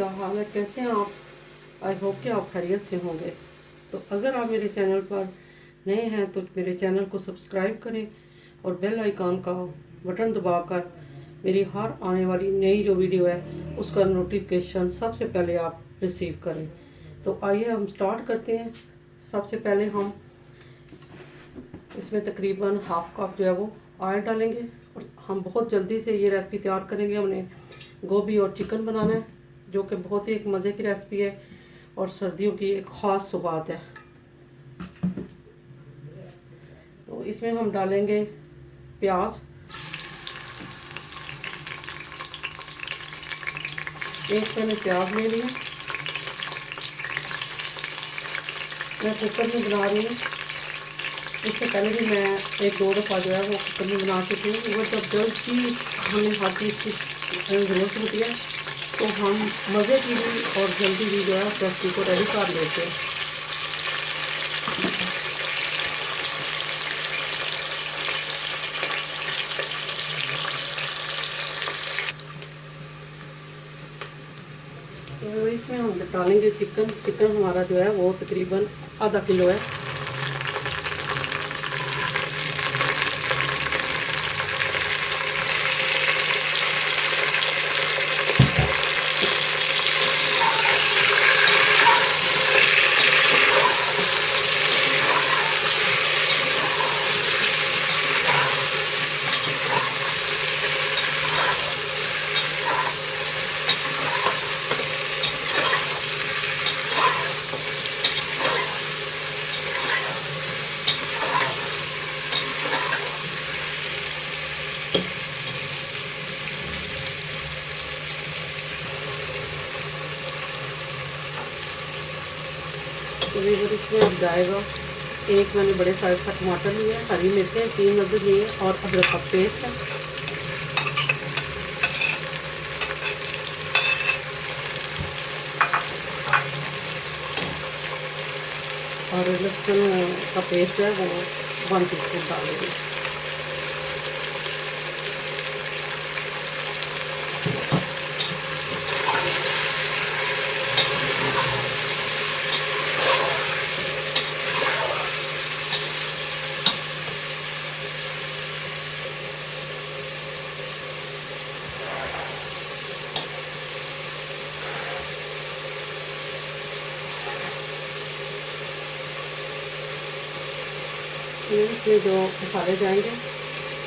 क्या हाल है, कैसे हैं आप। आई होप कि आप खैरियत से होंगे। तो अगर आप मेरे चैनल पर नए हैं तो मेरे चैनल को सब्सक्राइब करें और बेल आइकॉन का बटन दबाकर मेरी हर आने वाली नई जो वीडियो है उसका नोटिफिकेशन सबसे पहले आप रिसीव करें। तो आइए हम स्टार्ट करते हैं। सबसे पहले हम इसमें तकरीबन हाफ कप जो है वो ऑयल डालेंगे और हम बहुत जल्दी से ये रेसिपी तैयार करेंगे। हमने गोभी और चिकन बनाना है जो कि बहुत ही एक मज़े की रेसिपी है और सर्दियों की एक ख़ास सौगात है। तो इसमें हम डालेंगे प्याज, एक मैंने प्याज ले लिया। मैं कुकर में बना रही हूँ, इससे पहले भी मैं एक दो दफ़ा जो है वो कुकर में बना चुकी हूँ। वो जब जल्द ही हमें हर चीज़ की ज़रूरत होती है तो हम मज़े की भी और जल्दी भी जो है रेसिपी को रेडी कर लेते हैं। तो इसमें हम डालेंगे चिकन। चिकन हमारा जो है वो तकरीबन आधा किलो है। तो इसमें अब जाएगा एक मैंने बड़े साइज का टमाटर लिया है, हरी मिर्चें 3 अदरक लिए और अदरक का पेस्ट है। और लहसुन का पेस्ट है वो 1 टीस्पून डालेंगे। इसमें जो मसाले जाएंगे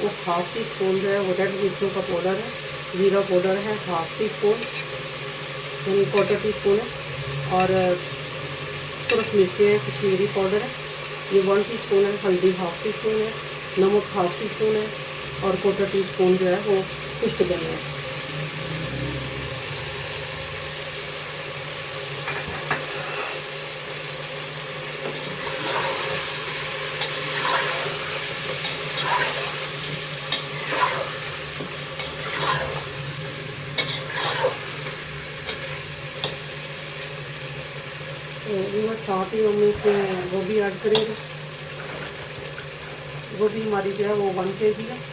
वो 1/2 टीस्पून जो है वो रेड मिर्चों का पाउडर है, जीरा पाउडर है 1/2 टीस्पून यानी 1/4 टीस्पून है, और तुरक मिर्ची है कश्मीरी पाउडर है ये 1 टीस्पून है, हल्दी 1/2 टीस्पून है, नमक 1/2 टीस्पून है और 1/4 टीस्पून जो है वो खुश्क धनिया है। तो साथ ही हम इसमें गोभी ऐड करेंगे। गोभी हमारी जो है वो 1 kg है।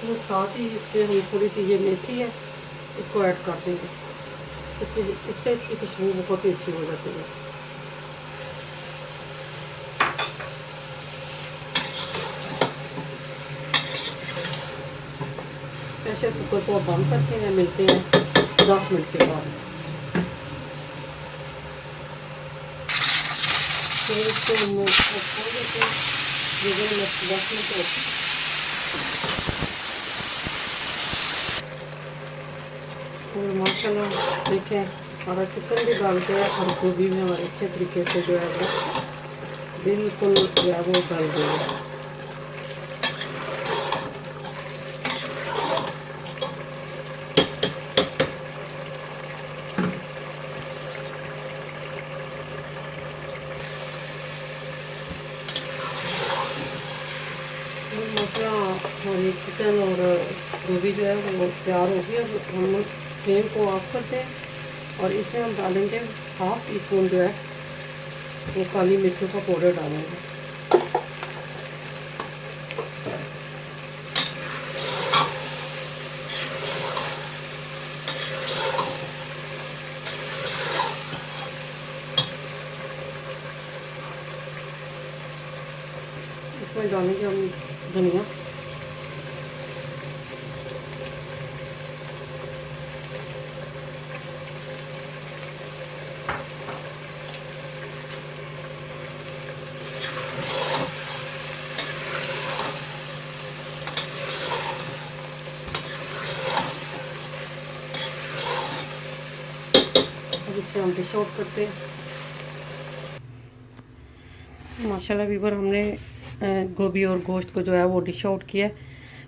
तो साथ ही इससे हम थोड़ी सी ये मेथी है इसको ऐड कर देंगे। इससे इसकी खुशबू बहुत ही अच्छी हो जाती है। प्रेशर कुकर को बंद करके मिलते हैं 10 मिनट के बाद। फिर इसको हम छोड़ देते हैं, लेकिन 10 मिनट हो गए। और माशाल्लाह देखें हमारा चिकन भी गल गया और गोभी भी हमारे अच्छे तरीके से जो है वो बिल्कुल जो है वो गल गई है। मसाला हमारी चिकन और गोभी जो है वो तैयार हो गई। अब हम फ्लेम को ऑफ करते हैं और इसमें हम डालेंगे 1/2 टीस्पून जो है वो काली मिर्चों का पाउडर डालेंगे। इसमें डालेंगे हम धनिया, अब इसे हम डिश आउट करते हैं। माशाल्लाह वीवर हमने गोभी और गोश्त को जो है वो डिश आउट किया है।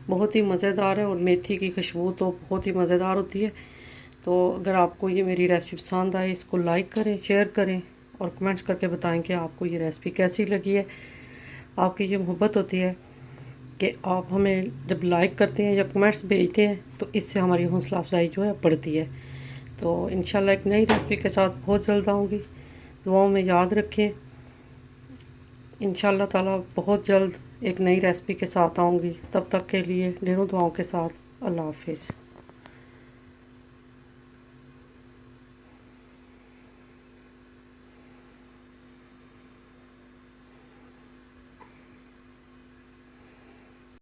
बहुत ही मज़ेदार है और मेथी की खुशबू तो बहुत ही मज़ेदार होती है। तो अगर आपको ये मेरी रेसिपी पसंद आए, इसको लाइक करें, शेयर करें और कमेंट्स करके बताएं कि आपको ये रेसिपी कैसी लगी है। आपकी ये मोहब्बत होती है कि आप हमें जब लाइक करते हैं या कमेंट्स भेजते हैं तो इससे हमारी हौसला अफजाई जो है बढ़ती है। तो इंशाल्लाह एक नई रेसिपी के साथ बहुत जल्द आऊँगी। दुआओं में याद रखें। इंशाल्लाह ताला बहुत जल्द एक नई रेसिपी के साथ आऊँगी। तब तक के लिए ढेरों दुआओं के साथ अल्लाह हाफिज़।